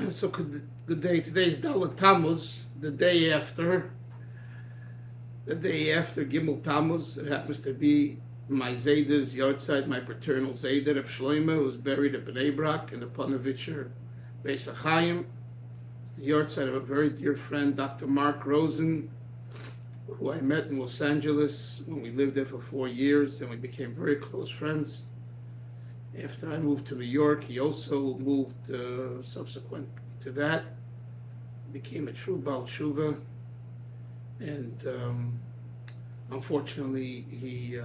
So good day. Today's Dalet Tammuz, the day after Gimel Tammuz. It happens to be my Zayda's yahrzeit, my paternal Zayda, Reb Shloime, who was buried at Bnei Brak in the Panovitcher Beis Chaim. It's the yahrzeit of a very dear friend, Dr. Mark Rosen, who I met in Los Angeles when we lived there for 4 years, and we became very close friends. After I moved to New York, he also moved subsequent to that, became a true Baal Tshuva, and unfortunately he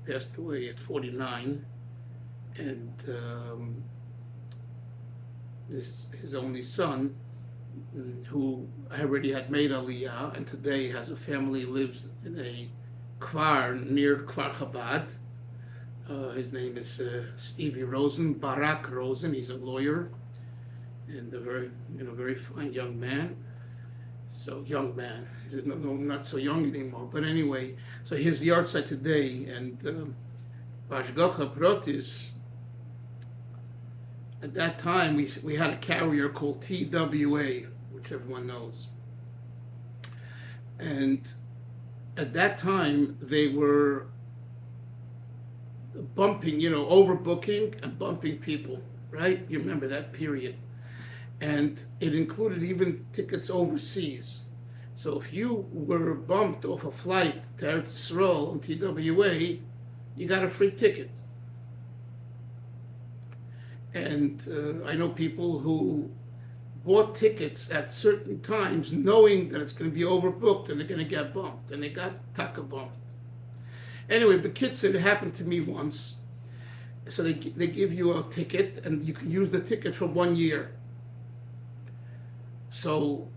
passed away at 49, and his only son, who I already had made Aliyah, and today has a family, lives in a kvar near Kfar Chabad. His name is Stevie Rosen, Barak Rosen. He's a lawyer and a very fine young man. So young man, he's not so young anymore. But anyway, so his yahrzeit today, and Bashgacha Protis. At that time, we had a carrier called TWA, which everyone knows. And at that time, they were bumping, overbooking and bumping people, right? You remember that period. And it included even tickets overseas. So if you were bumped off a flight to Eretz Yisrael on TWA, you got a free ticket. And I know people who bought tickets at certain times knowing that it's going to be overbooked and they're going to get bumped, and they got taka bumped. Anyway, but kids said it happened to me once. So they give you a ticket, and you can use the ticket for 1 year. So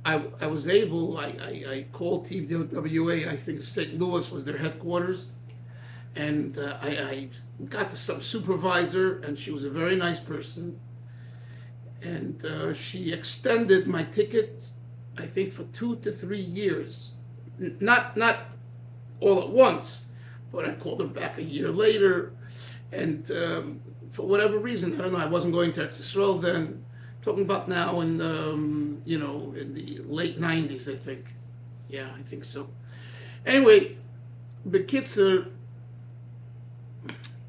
I was able, I called TWA, I think St. Louis was their headquarters, and I got to some supervisor, and she was a very nice person, and she extended my ticket, I think, for 2 to 3 years. Not all at once, but I called her back a year later, and for whatever reason, I don't know, I wasn't going to Eretz Yisrael then. Talking about now in the late 90s, I think. Yeah, I think so. Anyway, the kids are,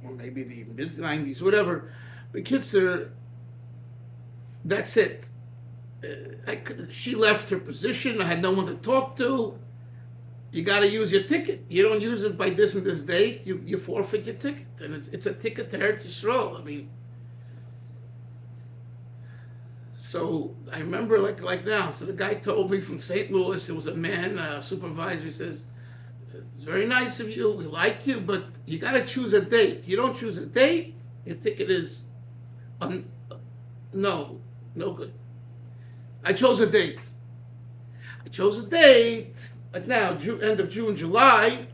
or maybe the mid 90s, whatever. The kids are, that's it. She left her position. I had no one to talk to. You got to use your ticket. You don't use it by this and this date, you forfeit your ticket. And it's a ticket to Eretz Yisrael. I mean, so I remember like now. So the guy told me from St. Louis, it was a man, a supervisor. He says, it's very nice of you. We like you, but you got to choose a date. You don't choose a date, your ticket is no good. I chose a date. Like now, end of June, July,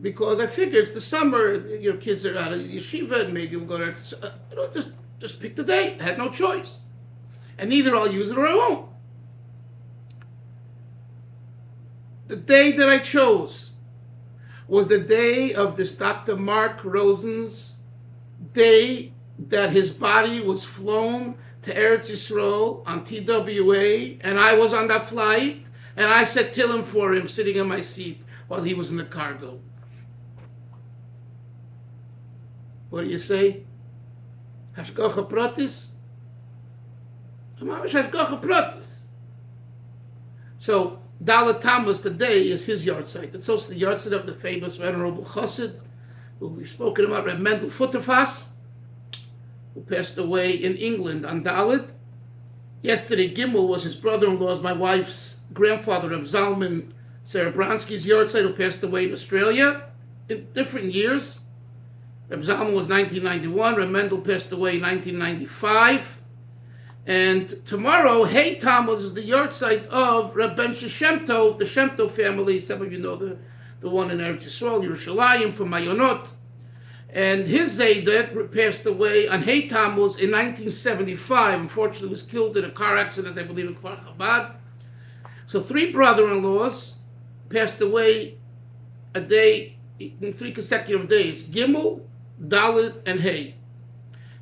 because I figured it's the summer. Your kids are out of yeshiva, and maybe we'll go to just pick the date. I had no choice. And either I'll use it or I won't. The day that I chose was the day of this Dr. Mark Rosen's day that his body was flown to Eretz Yisrael on TWA, and I was on that flight, and I said Tillim for him sitting in my seat while he was in the cargo. What do you say? Hashgacha Pratis? So Dalet Tammuz today is his yahrzeit. It's also the yahrzeit of the famous Venerable Chassid, who we've spoken about, Reb Mendel Futterfass, who passed away in England on Dalet. Yesterday, Gimel was his brother-in-law's, my wife's grandfather, Reb Zalman Serebransky's yahrzeit, who passed away in Australia in different years. Reb Zalman was 1991. Reb Mendel passed away in 1995. And tomorrow, Hey Tammuz is the yahrzeit of Reb Ben Shem Tov, the Shem Tov family. Some of you know the one in Eretz Yisrael, Yerushalayim, from Mayonot. And his Zaydet passed away on Hey Tammuz in 1975. Unfortunately, was killed in a car accident, I believe, in Kfar Chabad. So 3 brother-in-laws passed away a day in 3 consecutive days: Gimel, Dalet, and Hey.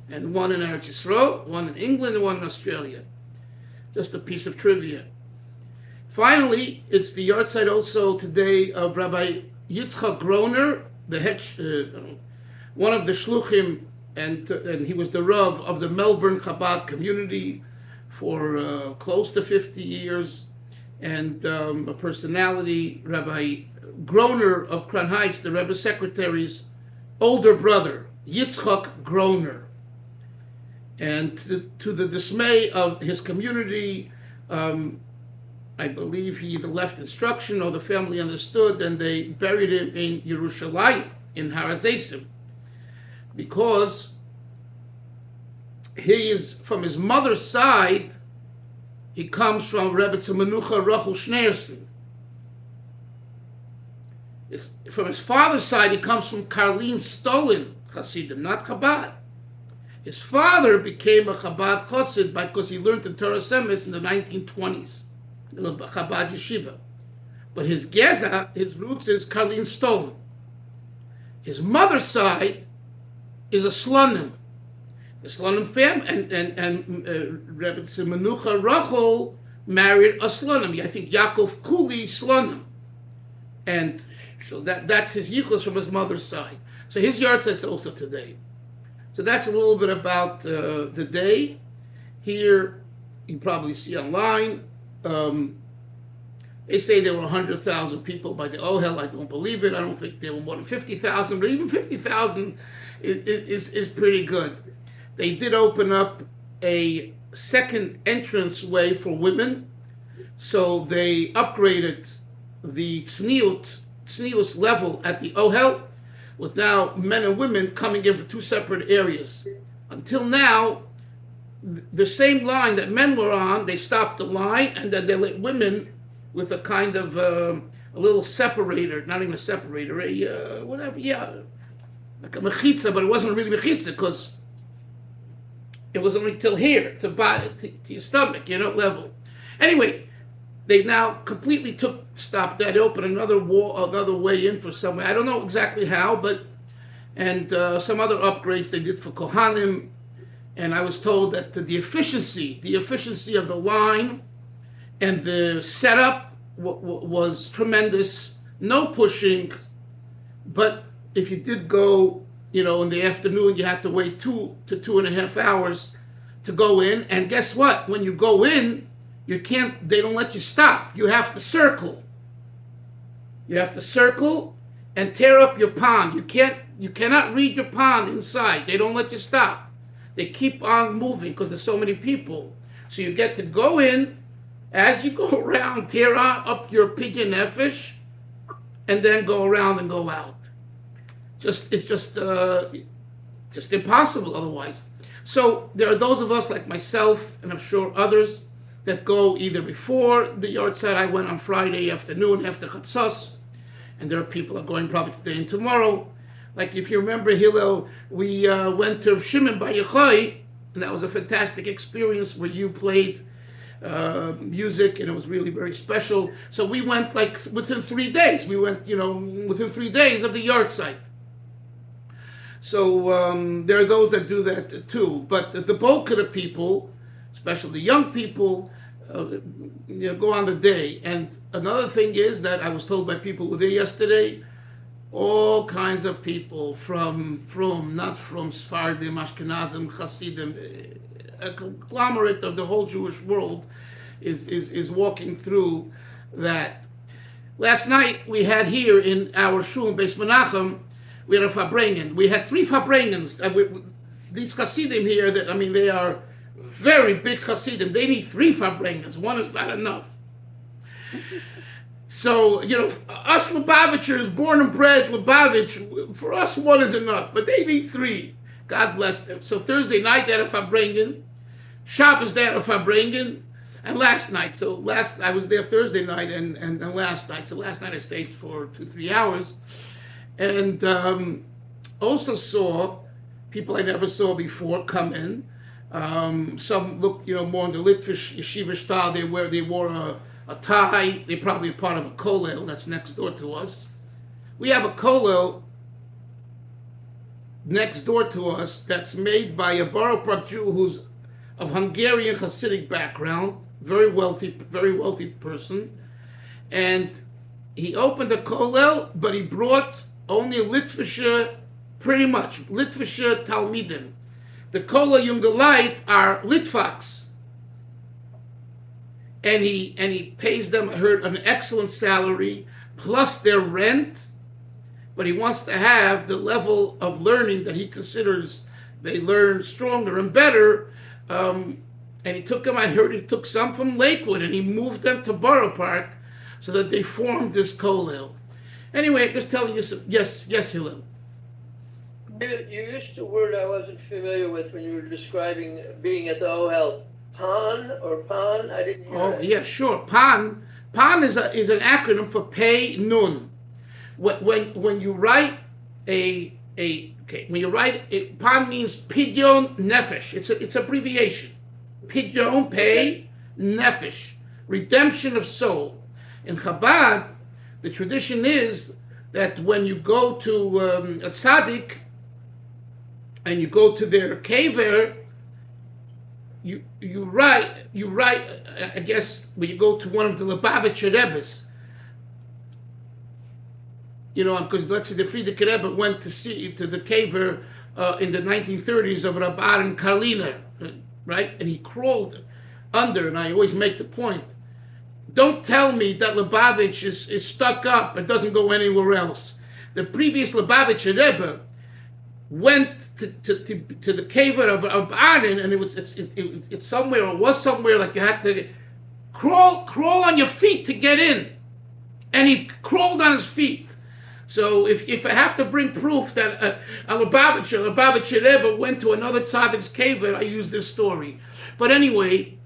and one in Eretz Yisrael, one in England, and one in Australia. Just a piece of trivia. Finally, it's the yahrzeit also today of Rabbi Yitzchak Groner, one of the shluchim, and he was the Rav of the Melbourne Chabad community for close to 50 years, and a personality, Rabbi Groner of Crown Heights, the Rebbe Secretary's older brother, Yitzchak Groner. And to the dismay of his community, I believe he either left instruction or the family understood, and they buried him in Yerushalayim, in Har HaZeisim, because he is, from his mother's side, he comes from Rebbe Tzemanucha Rachel Schneerson. From his father's side, he comes from Karlin Stolin Hasidim, not Chabad. His father became a Chabad Chassid because he learned in Torah Semis in the 1920s, in the Chabad Yeshiva. But his Geza, his roots is Karlin Stolin. His mother's side is a Slonim. The Slonim family, and Rebbe Menucha Rachel married a Slonim. I think Yaakov Kuli Slonim. And so that's his yichus from his mother's side. So his yahrzeit is also today. So that's a little bit about the day. Here, you probably see online, they say there were 100,000 people by the Ohel. I don't believe it. I don't think there were more than 50,000, but even 50,000 is pretty good. They did open up a second entrance way for women, so they upgraded the tznius level at the Ohel, with now men and women coming in for two separate areas. Until now, the same line that men were on, they stopped the line, and then they let women with a kind of a little separator, not even a separator, like a mechitza, but it wasn't really mechitza because it was only till here, to your stomach, level. Anyway, they now completely stopped that, opened another way in for somewhere. I don't know exactly how, and some other upgrades they did for Kohanim. And I was told that the efficiency of the line and the setup was tremendous. No pushing, but if you did go, in the afternoon, you had to wait 2 to 2.5 hours to go in. And guess what? When you go in, they don't let you stop. You have to circle. You have to circle and tear up your Paan. You cannot read your Paan inside. They don't let you stop. They keep on moving because there's so many people. So you get to go in, as you go around, tear up your pidyon nefesh, and then go around and go out. It's just impossible otherwise. So there are those of us like myself, and I'm sure others, that go either before the yahrzeit. I went on Friday afternoon after Chatzos, and there are people that are going probably today and tomorrow. Like if you remember, Hillel, we went to Shimon Bar Yochai, and that was a fantastic experience where you played music, and it was really very special. So we went like within 3 days. We went, within 3 days of the yahrzeit. So there are those that do that too. But the bulk of the people, especially the young people, go on the day. And another thing is that I was told by people who were there yesterday, all kinds of people from not from Sfardim, Ashkenazim, Hasidim, a conglomerate of the whole Jewish world is walking through that. Last night we had here in our shul in Beis Menachem, we had a Fabrengen. We had 3 Fabrengens. These Hasidim here, they are very big Hasidim. They need 3 Fabrengens. One is not enough. So, us Lubavitchers, born and bred Lubavitch, for us 1 is enough, but they need 3. God bless them. So Thursday night they had a Fabrengen, Shabbos they had a Fabrengen, and last night. I was there Thursday night and last night. So last night I stayed for 2-3 hours, and also saw people I never saw before come in. Some look, more in the Litvish yeshiva style. They wore a tie. They're probably part of a kollel that's next door to us. We have a kollel next door to us that's made by a Borough Park Jew who's of Hungarian Hasidic background, very wealthy person, and he opened a kollel, but he brought only Litvische, pretty much Litvische Talmidim. The kollel Jungelite are Litvaks, and he pays them, I heard, an excellent salary plus their rent. But he wants to have the level of learning that he considers they learn stronger and better. And he took them, I heard he took some from Lakewood and he moved them to Borough Park so that they formed this kollel. Anyway, I'm just telling you some, yes, Hillel. You used a word I wasn't familiar with when you were describing being at the Ohel. Paan or Paan? I didn't hear that. Yeah, sure. Paan is an acronym for Pei Nun. When you write Paan means Pidyon Nefesh. It's abbreviation. Pidyon, pay, Nefesh, redemption of soul. In Chabad, the tradition is that when you go to a tzaddik and you go to their kever, you write. I guess when you go to one of the Lubavitcher Rebbes. Because let's say the Frierdiker Rebbe went to the kever in the 1930s of Rabbi and Karliner, right? And he crawled under, and I always make the point, don't tell me that Lubavitch is stuck up and doesn't go anywhere else. The previous Lubavitcher Rebbe went to the kever of Aaron, and it's somewhere, or was somewhere, like you had to crawl on your feet to get in. And he crawled on his feet. So if I have to bring proof that a Lubavitcher Rebbe went to another tzaddik's kever, I use this story. But anyway,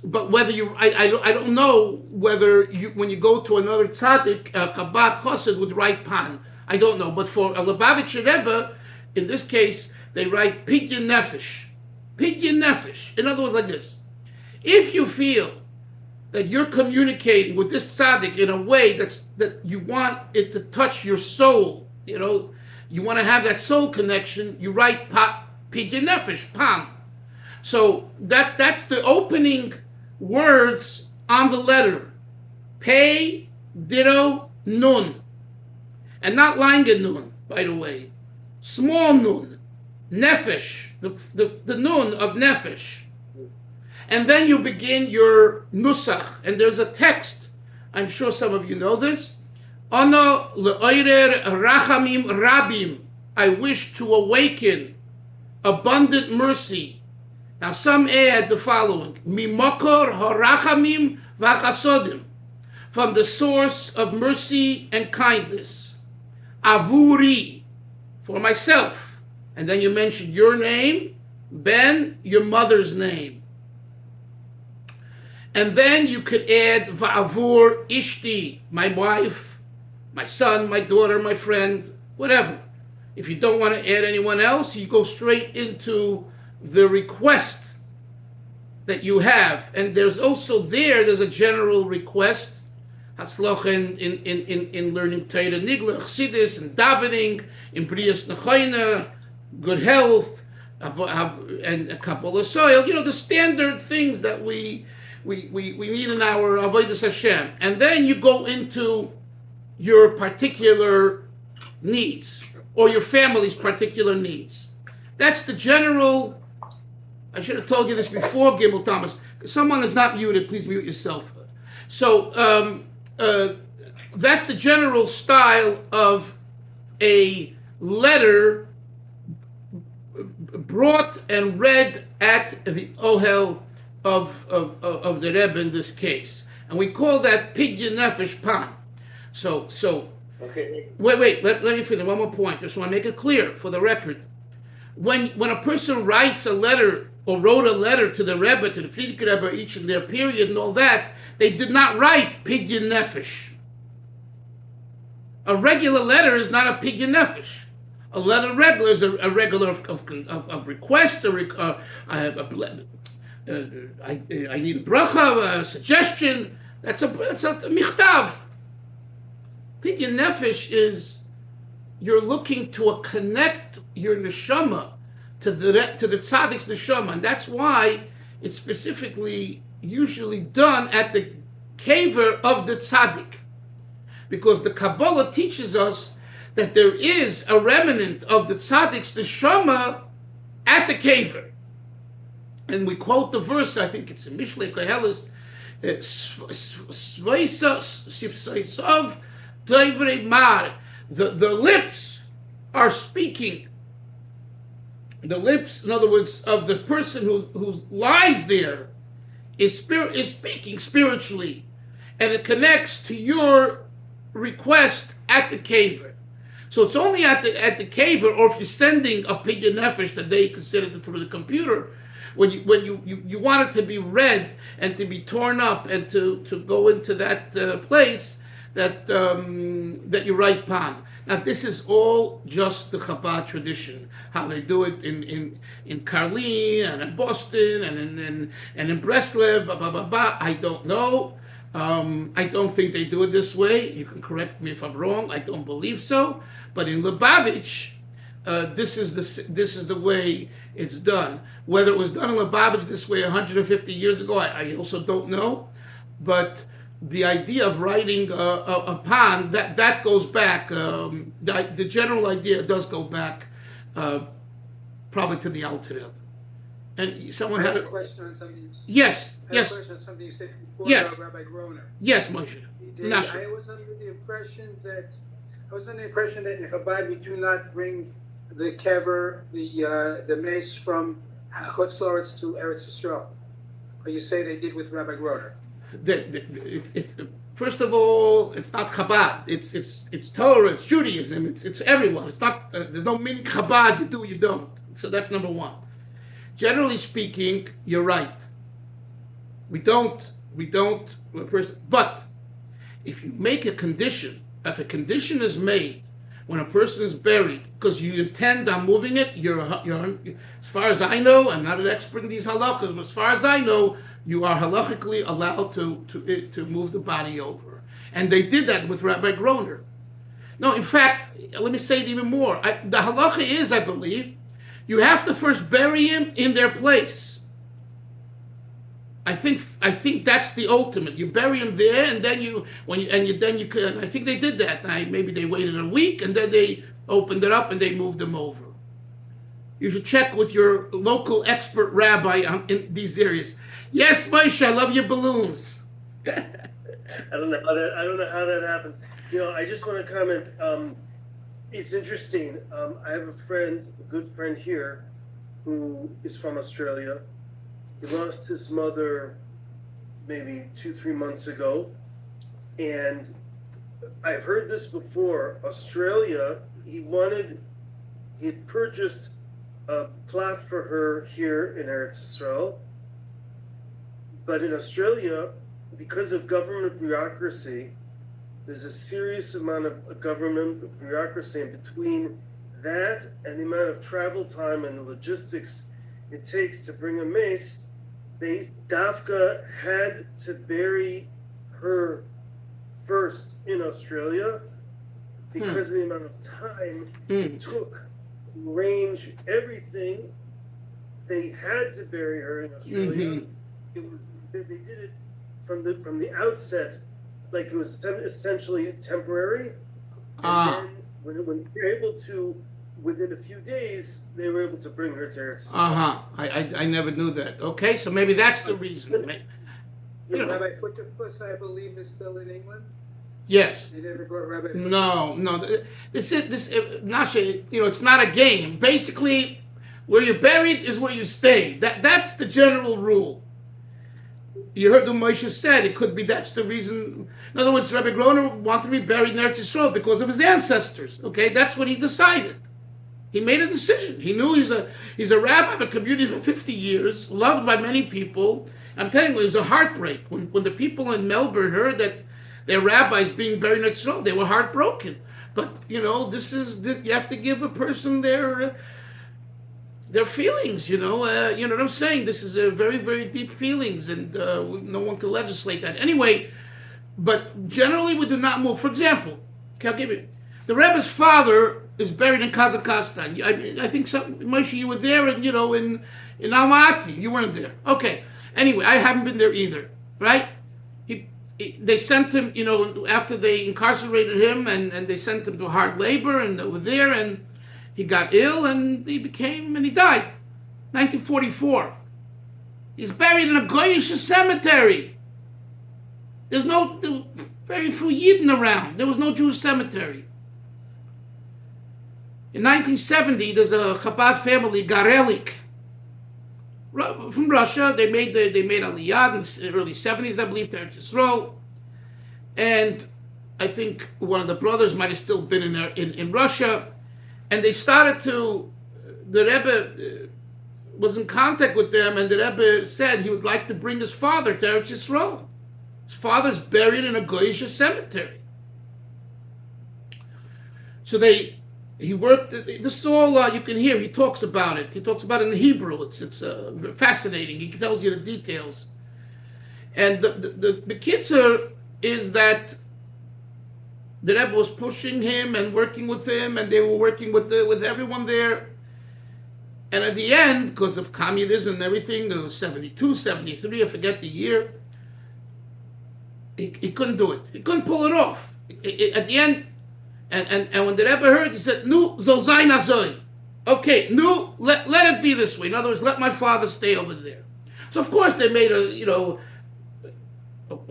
but whether I don't know whether when you go to another tzaddik, Chabad Chassid would write Paan. I don't know. But for a Lubavitcher Rebbe, in this case, they write Pidyon Nefesh. Pidyon Nefesh. In other words, like this. If you feel that you're communicating with this tzaddik in a way that you want it to touch your soul, you want to have that soul connection, you write Pidyon Nefesh, Paan. So that's the opening words on the letter. Pei, ditto, nun. And not lange nun, by the way. Small nun. Nefesh, the nun of Nefesh. And then you begin your nusach, and there's a text. I'm sure some of you know this. Ano le'oirer rachamim rabim. I wish to awaken abundant mercy. Now some add the following. Mimokor harachamim v'chasodim. From the source of mercy and kindness. Avuri. For myself. And then you mention your name, Ben, your mother's name. And then you could add va'avur ishti, my wife, my son, my daughter, my friend, whatever. If you don't want to add anyone else, you go straight into the request that you have. And there's a general request, hatzlacha in learning Torah, nigla, chassidus, and davening, in brias nechayna, good health, and Kabbalah soil. The standard things that we need in our Avodas Hashem. And then you go into your particular needs or your family's particular needs. That's the general. I should have told you this before, Gimel Thomas. If someone is not muted, please mute yourself. So that's the general style of a letter brought and read at the Ohel of the Rebbe in this case, and we call that Pidyon Nefesh Paan. So okay. Wait. Let me finish one more point. Just want to make it clear for the record. When a person writes a letter or wrote a letter to the Rebbe, to the Frierdiker Rebbe, each in their period and all that, they did not write Pidyon Nefesh. A regular letter is not a Pidyon Nefesh. A letter regular is a regular of request, I need a bracha, a suggestion. That's a michtav. Pidyon Nefesh is you're looking to connect your neshama to the tzaddik's neshama, and that's why it's specifically usually done at the kever of the tzaddik, because the Kabbalah teaches us that there is a remnant of the tzaddik's neshama at the kever. And we quote the verse, I think it's in Mishlei Koheles, the lips are speaking. The lips, in other words, of the person who lies there is speaking spiritually, and it connects to your request at the kever. So it's only at the kever, or if you're sending a pidyon nefesh that they consider it through the computer, when you want it to be read and to be torn up and to go into that place that you write Paan. Now this is all just the Chabad tradition, how they do it in Karlin and in Boston and in Breslev. I don't know. I don't think they do it this way. You can correct me if I'm wrong. I don't believe so. But in Lubavitch, this is the way it's done. Whether it was done in Lubavitch this way 150 years ago, I also don't know. But the idea of writing a Paan, that goes back. The general idea does go back, probably to the Alter Rebbe. And someone had a question on something. Yes. I have a question on something you said before Yes. about Rabbi Groner. Yes, Moshe. Nasher. I was under the impression that in Chabad we do not bring the kever, the mace from Chutz La'aretz to Eretz Yisrael. But you say they did with Rabbi Groner. First of all, it's not Chabad. It's Torah. It's Judaism. It's everyone. It's not. There's no meaning Chabad. You do. You don't. So that's number one. Generally speaking, you're right. We don't. But if you make a condition, if a condition is made when a person is buried because you intend on moving it, you're as far as I know, I'm not an expert in these halachas, but as far as I know, you are halachically allowed to move the body over. And they did that with Rabbi Groner. No, in fact, let me say it even more. The halacha is, I believe, you have to first bury him in their place. I think that's the ultimate. You bury him there, and then you can. I think they did that. Maybe they waited a week, and then they opened it up and they moved him over. You should check with your local expert rabbi in these areas. Yes, Moshe, I love your balloons. I don't know how that happens. I just want to comment. It's interesting. I have a good friend here, who is from Australia. He lost his mother maybe 2-3 months ago, and I've heard this before. Australia, he had purchased a plot for her here in Eretz Yisrael, but in Australia, because of government bureaucracy, there's a serious amount of government bureaucracy, and between that and the amount of travel time and the logistics it takes to bring a mace, Dafka had to bury her first in Australia because of the amount of time it took to arrange everything. They had to bury her in Australia. They did it from the outset, like it was essentially temporary. And then when they were able to, within a few days, they were able to bring her to Eretz Yisrael. I never knew that. Okay, so maybe that's the reason. Rabbi Futterfuss, I believe, is still in England. Yes. They never brought Rabbi Futterfuss. No. This Nasha. It's not a game. Basically, where you're buried is where you stay. That's the general rule. You heard what Moshe said. It could be that's the reason. In other words, Rabbi Groner wanted to be buried in Eretz Yisrael because of his ancestors. Okay, that's what he decided. He made a decision. He knew he's a rabbi of a community for 50 years, loved by many people. I'm telling you, it was a heartbreak. When the people in Melbourne heard that their rabbi is being buried in Eretz Yisrael, they were heartbroken. But, you have to give a person their feelings, you know what I'm saying? This is a very, very deep feelings, and no one can legislate that. Anyway, but generally we do not move. For example, I'll give you, the Rebbe's father is buried in Kazakhstan. I think Moshe, you were there, and in Almaty, you weren't there. Okay. Anyway, I haven't been there either. Right? They sent him, after they incarcerated him, and they sent him to hard labor, and they were there, and he got ill, and he died. 1944. He's buried in a Goyish cemetery. There's very few Yidden around. There was no Jewish cemetery. In 1970, there's a Chabad family, Garelik, from Russia. They made Aliyah in the early 70s, I believe, to Eretz Yisrael. And I think one of the brothers might have still been in Russia. And they started the Rebbe was in contact with them, and the Rebbe said he would like to bring his father to Eretz Yisrael. His father's buried in a Goyish cemetery. So he worked. This is all you can hear. He talks about it. He talks about it in Hebrew. It's fascinating. He tells you the details. And the kitzur is that the Rebbe was pushing him and working with him, and they were working with everyone there. And at the end, because of communism and everything, it was 72, 73, I forget the year, he couldn't do it. He couldn't pull it off. At the end, and when the Rebbe heard, he said, "Nu zozayin azoy." Okay, let it be this way. In other words, let my father stay over there. So of course they made a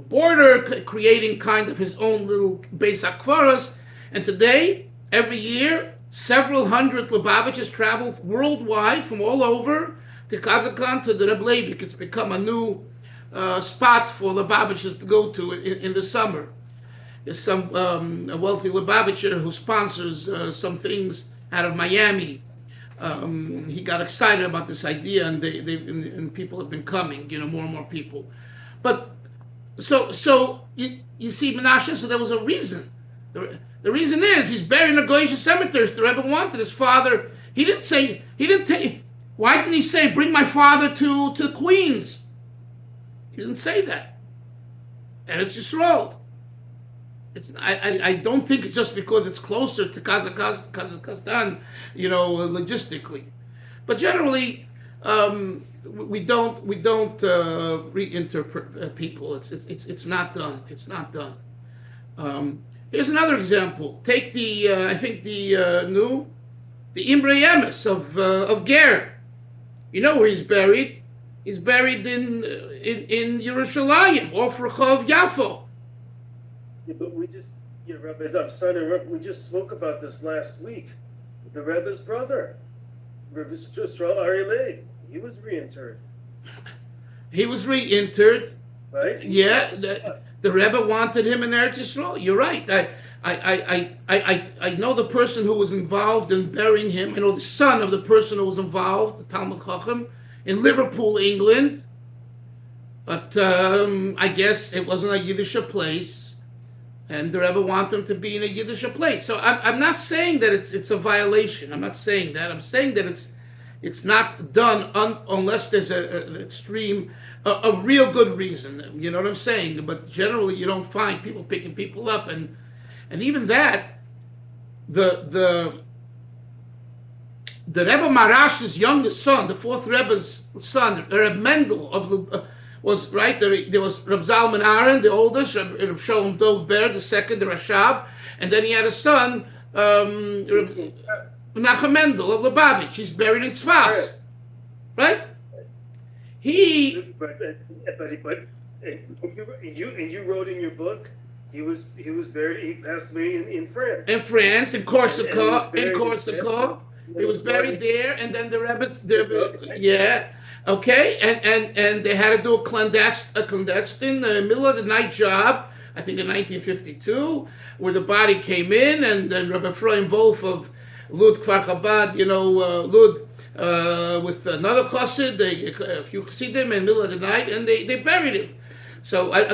border, creating kind of his own little Beis HaKvaros. And today, every year, several hundred Lubavitchers travel worldwide from all over to Kazakhstan, to the Reb Leivik. It's become a new spot for Lubavitchers to go to in the summer. There's some a wealthy Lubavitcher who sponsors some things out of Miami. He got excited about this idea, and and people have been coming. More and more people. But so you see, Menashe. So there was a reason. The reason is he's buried in a Goyish cemetery. The Rebbe wanted his father. He didn't take. Why didn't he say, "Bring my father to Queens"? He didn't say that. And it's Yisrael. I don't think it's just because it's closer to Kazakhstan, logistically. But generally, we don't reinterpret people. It's not done. It's not done. Here's another example. Take the Imre Emes of Ger. You know where he's buried? He's buried in Yerushalayim, off Rehov Yafo. Yeah, but Rabbi Dalfin, we just spoke about this last week. The Rebbe's brother, Rabbi Yisrael Aryeh, he was reinterred. He was reinterred. Right? Yeah, the Rebbe wanted him in Eretz Yisrael. You're right. I know the person who was involved in burying him. I know the son of the person who was involved, the Talmud Chacham, in Liverpool, England. But I guess it wasn't a Yiddish place, and the Rebbe wanted him to be in a Yiddish place. So I'm not saying that it's a violation. I'm not saying that. I'm saying that it's not done unless there's an extreme, a real good reason. You know what I'm saying? But generally, you don't find people picking people up, and even that, the Rebbe Marash's youngest son, the fourth Rebbe's son, Reb Mendel was right there. There was Reb Zalman Aaron, the oldest, Reb Shalom Dov Ber, the second, the Rashab, and then he had a son, Reb Menachem Mendel of Lubavitch. He's buried in Tzfas, right? But you wrote in your book, he was buried. He passed away in France. In France, in Corsica, He was buried there, and then the Rebbe's, yeah, okay, and they had to do a clandestine, middle of the night job, I think in 1952, where the body came in, and then Rabbi Chaim Wolf of Lud Kfar Chabad, Lud, with another chassid, a few chassidim in the middle of the night, and they buried him. So it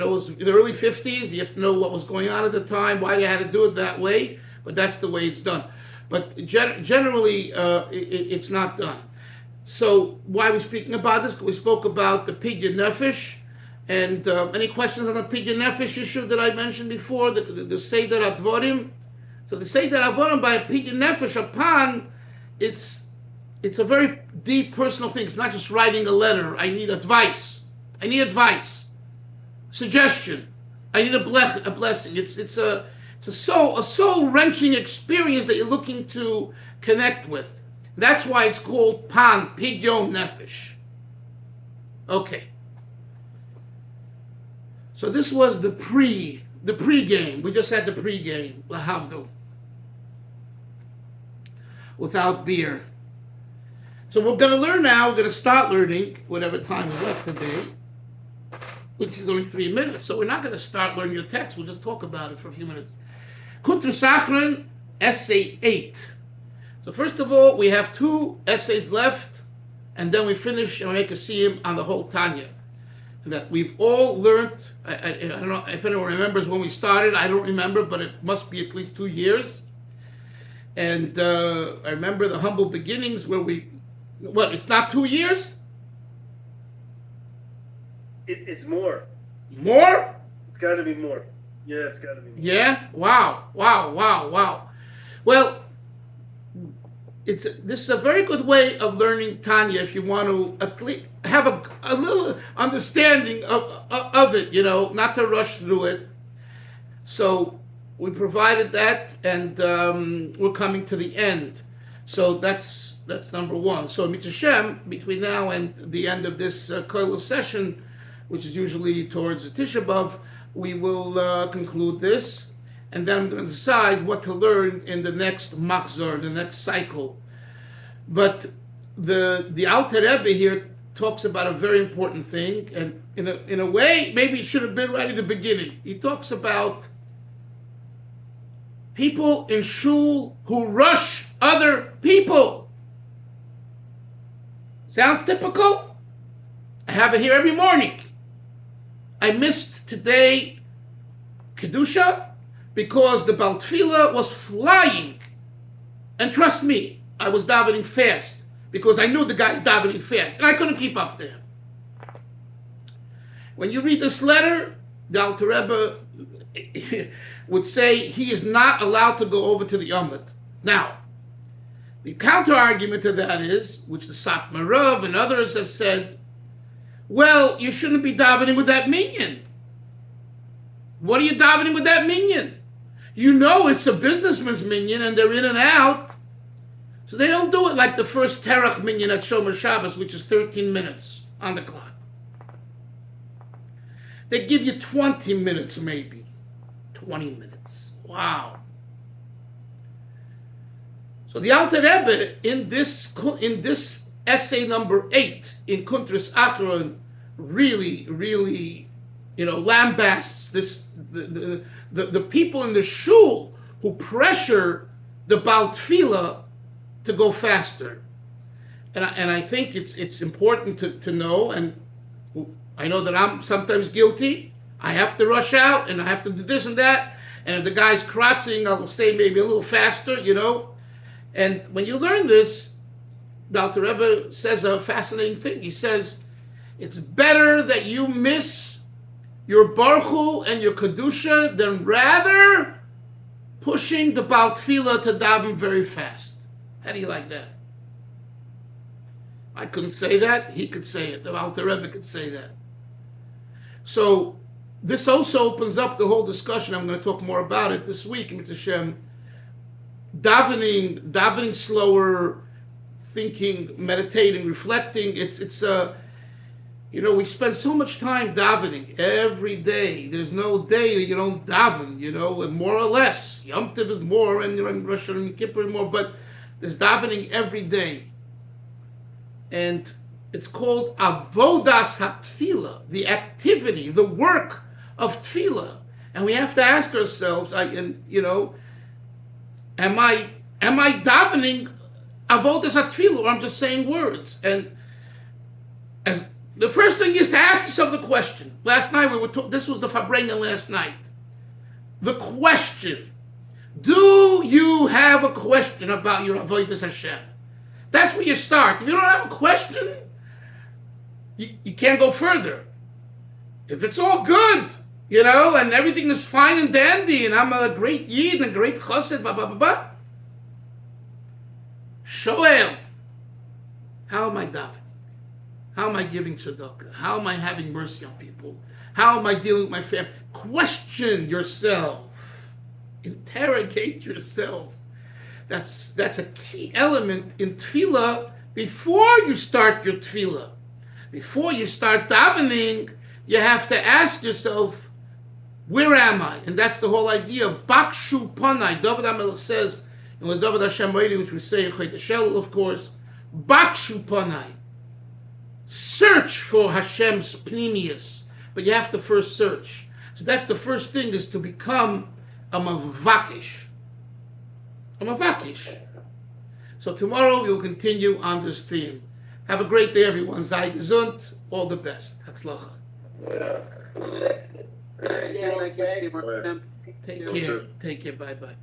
was in the early 50s. You have to know what was going on at the time, why they had to do it that way, but that's the way it's done. But generally, it's not done. So why are we speaking about this? We spoke about the Pidyon Nefesh. And any questions on the Pidyon Nefesh issue that I mentioned before? The Seder HaDvorim, So they say that avonim by a pidyon nefesh, a Paan, it's a very deep personal thing. It's not just writing a letter. I need advice. Suggestion. I need a blessing. It's a soul wrenching experience that you're looking to connect with. That's why it's called Paan, pidyon nefesh. Okay. So this was the pre-game. We just had the pre-game, lahavdil, without beer. So we're going to learn now. We're going to start learning whatever time is left today, which is only 3 minutes. So we're not going to start learning the text. We'll just talk about it for a few minutes. Kuntrus Achron, essay 8. So first of all, we have 2 essays left, and then we finish and we make a siyum on the whole Tanya. That we've all learned. I don't know if anyone remembers when we started. I don't remember, but it must be at least 2 years. And I remember the humble beginnings where it's not 2 years? It's more. More? It's got to be more. Yeah, it's got to be more. Yeah? Wow. Well, this is a very good way of learning Tanya if you want to at least have a little understanding of it, not to rush through it. So we provided that, and we're coming to the end. So that's number 1. So Mitzvah Shem, between now and the end of this Koilel session, which is usually towards the Tisha B'Av, we will conclude this, and then I'm going to decide what to learn in the next machzor, the next cycle. But the Alter Rebbe here talks about a very important thing, and in a way, maybe it should have been right at the beginning. He talks about people in shul who rush other people. Sounds typical? I have it here every morning. I missed today Kedusha because the Baal Tefillah was flying. And trust me, I was davening fast because I knew the guy's davening fast and I couldn't keep up to him. When you read this letter, the Alter Rebbe would say he is not allowed to go over to the Yomit. Now, the counter-argument to that is, which the Satmar Rav and others have said, well, you shouldn't be davening with that minyan. What are you davening with that minyan? You know it's a businessman's minyan and they're in and out. So they don't do it like the first Terach minyan at Shomer Shabbos, which is 13 minutes on the clock. They give you 20 minutes maybe. 20 minutes. Wow. So the Alter Rebbe in this essay number 8 in Kuntrus Achron really lambasts the people in the shul who pressure the Baal Tefillah to go faster. And I think it's important to know, and I know that I'm sometimes guilty. I have to rush out and I have to do this and that. And if the guy's kratzing, I will say maybe a little faster, And when you learn this, the Alter Rebbe says a fascinating thing. He says, it's better that you miss your Baruch Hu and your Kedusha than rather pushing the Baal Tefillah to daven very fast. How do you like that? I couldn't say that. He could say it. The Alter Rebbe could say that. So this also opens up the whole discussion. I'm going to talk more about it this week in Mitzvah Shem. Davening slower, thinking, meditating, reflecting. We spend so much time davening every day. There's no day that you don't daven, and more or less. Yom Tov is more, and Rosh Hashanah and Kippur more, but there's davening every day. And it's called avodas hatefillah, the activity, the work of tefillah. And we have to ask ourselves, am I davening avodas hatefillah, or I'm just saying words? And as the first thing is to ask yourself the question. Last night this was the Fabrenga last night. The question: do you have a question about your avodas Hashem? That's where you start. If you don't have a question, you can't go further. If it's all good, and everything is fine and dandy, and I'm a great Yid and a great Chassid, blah, blah, blah, blah. Shoel, how am I davening? How am I giving tzedakah? How am I having mercy on people? How am I dealing with my family? Question yourself. Interrogate yourself. That's a key element in tefillah before you start your tefillah. Before you start davening, you have to ask yourself, where am I? And that's the whole idea of Bakshu Panai. David HaMelech says in the David Hashem Ba'ili, which we say in Chayt Shel, of course, Bakshu Panai. Search for Hashem's pnimius, but you have to first search. So that's the first thing, is to become a mavakish. A mavakish. So tomorrow we'll continue on this theme. Have a great day, everyone. Sei gesund. All the best. Hatzlacha. Thank you, Seymour. Take care. Take care. Bye-bye.